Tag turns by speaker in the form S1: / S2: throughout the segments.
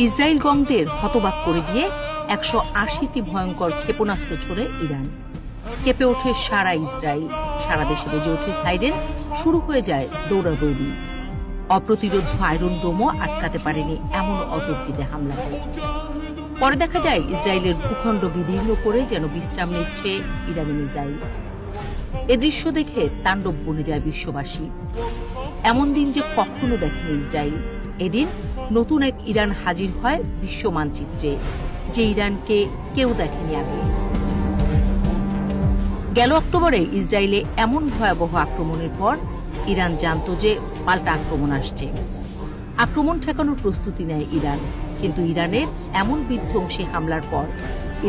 S1: Israel গংদের হতবাক করে দিয়ে 180টি ভয়ঙ্কর ক্ষেপণাস্ত্র ছোড়ে ইরান। কেঁপে ওঠে সারা ইসরায়েল, সারা দেশে বেজে ওঠে সাইরেন, শুরু হয়ে যায় দৌড়াদৌড়ি। অপ্রতিরোধ আয়রন ডোমও আটকাতে পারেনি এমন অতর্কিতে হামলাকে। পরে দেখা যায় ইসরায়েলের ভূখণ্ড বিদীর্ণ করে যেন বিশ্রাম নিচ্ছে ইরানি মিসাইল। এ দৃশ্য দেখে তাণ্ডব বনে যায় বিশ্ববাসী। এমন দিন যে কখনো দেখেনি ইসরায়েল। এদিন নতুন এক ইরান হাজির হয় বিশ্ব মানচিত্রে, যে ইরানকে কেউ দেখেনি আগে। গেল অক্টোবরে ইসরায়েলে এমন ভয়াবহ আক্রমণের পর ইরান জানত যে পাল্টা আক্রমণ আসছে। আক্রমণ ঠেকানোর প্রস্তুতি নেয় ইরান, কিন্তু ইরানের এমন বিধ্বংসী হামলার পর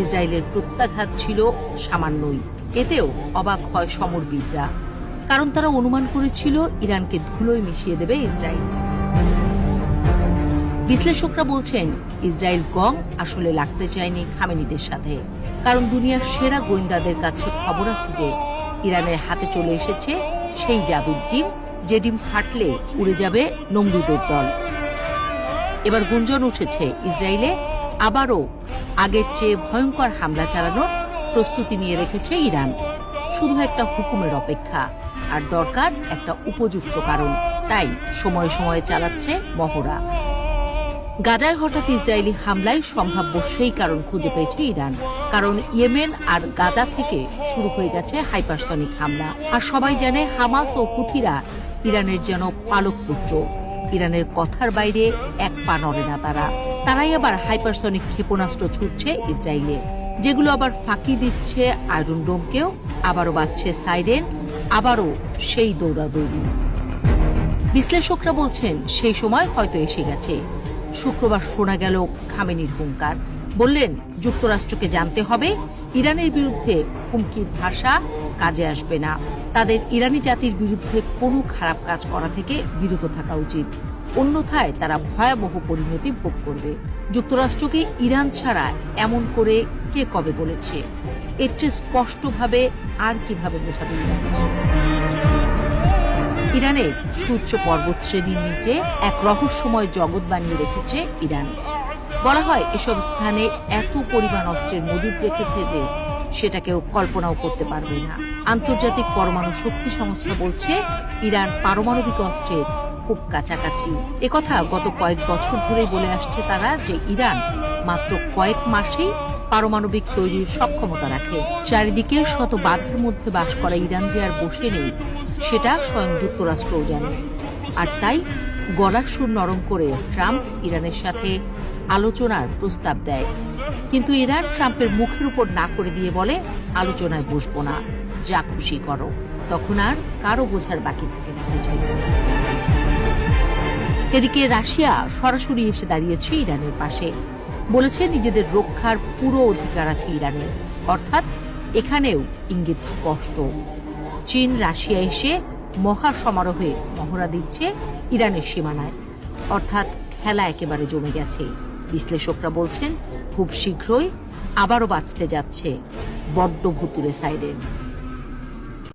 S1: ইসরায়েলের প্রত্যাঘাত ছিল সামান্যই। এতেও অবাক হয় সমরবিদরা, কারণ তারা অনুমান করেছিল ইরানকে ধুলোয় মিশিয়ে দেবে ইসরায়েল। বিশ্লেষকরা বলছেন ইসরায়েল গং আসলে লাগতে চায়নি খামেনিদের সাথে, কারণ দুনিয়ার সেরা গোয়েন্দাদের কাছে খবর আছে যে ইরানের হাতে চলে এসেছে সেই জাদুর ডিম, যে ডিম ফাটলে উড়ে যাবে নমরুদের দল। এবার গুঞ্জন উঠেছে ইসরায়েলে আবারও আগের চেয়ে ভয়ঙ্কর হামলা চালানোর প্রস্তুতি নিয়ে রেখেছে ইরান। শুধু একটা হুকুমের অপেক্ষা, আর দরকার একটা উপযুক্ত কারণ। তাই সময়ে সময়ে চালাচ্ছে মহড়া। গাজায় হঠাৎ ইসরায়েলি হামলায় সম্ভাব্য সেই কারণ খুঁজে পেয়েছে ইরান, কারণ ইয়েমেন আর গাজা থেকে শুরু হয়ে গেছে হাইপারসনিক হামলা। আর সবাই জানে হামাস ও হুথিরা ইরানের যেন পালক পুত্র। ইরানের কথার বাইরে এক পা নড়ে না তারাই আবার হাইপারসনিক ক্ষেপণাস্ত্র ছুটছে ইসরায়েলে, যেগুলো আবার ফাঁকি দিচ্ছে আয়রন ডোমকেও। আবারও বাজছে সাইরেন, আবারও সেই দৌড়াদৌড়ি। বিশ্লেষকরা বলছেন সেই সময় হয়তো এসে গেছে। শুক্রবার শোনা গেল খামেনির হুঙ্কার। বললেন যুক্তরাষ্ট্রকে জানতে হবে ইরানের বিরুদ্ধে হুমকির ভাষা কাজে আসবে না। তাদের ইরানি জাতির বিরুদ্ধে কোনো খারাপ কাজ করা থেকে বিরত থাকা উচিত, অন্যথায় তারা ভয়াবহ পরিণতি ভোগ করবে। যুক্তরাষ্ট্রকে ইরান ছাড়া এমন করে কে কবে বলেছে? এর চেয়ে স্পষ্টভাবে আর কিভাবে বোঝাবে ইরান? ইরানের সুউচ্চ পর্বত শ্রেণীর নিচে এক রহস্যময় জগৎ বানিয়ে রেখেছে ইরান। বলা হয় এসব স্থানে এত পরিমাণ অস্ত্রের মজুদ রেখেছে যে সেটা কেউ কল্পনাও করতে পারবে না। আন্তর্জাতিক পরমাণু শক্তি সংস্থা বলছে ইরান পারমাণবিক অস্ত্রের খুব কাছাকাছি। একথা গত কয়েক বছর ধরেই বলে আসছে তারা, যে ইরান মাত্র কয়েক মাসেই পারমাণবিক তৈরির সক্ষমতা রাখে। চারিদিকে শত বাধার মধ্যে বাস করা ইরান যে আর বসে নেই, সেটা স্বয়ং যুক্তরাষ্ট্রও জানে। আর তাই গলার সুর নরম করে ট্রাম্প ইরানের সাথে আলোচনার প্রস্তাব দেয়। কিন্তু ইরান ট্রাম্পের মুখের উপর না করে দিয়ে বলে, আলোচনায় বসবো না, যা খুশি করো। তখন আর কারো বোঝার বাকি থাকে না কিছু। এদিকে রাশিয়া সরাসরি এসে দাঁড়িয়েছে ইরানের পাশে, বলেছে নিজেদের রক্ষার পুরো অধিকার আছে ইরানের। অর্থাৎ এখানেও ইঙ্গিত স্পষ্ট, চীন রাশিয়া এসে মহা সমারোহে মহড়া দিচ্ছে ইরানের সীমানায়। অর্থাৎ খেলা একেবারে জমে গেছে। বিশ্লেষকরা বলছেন খুব শীঘ্রই আবারও বাজতে যাচ্ছে বড্ড ভুতুড়ে সাইরেন।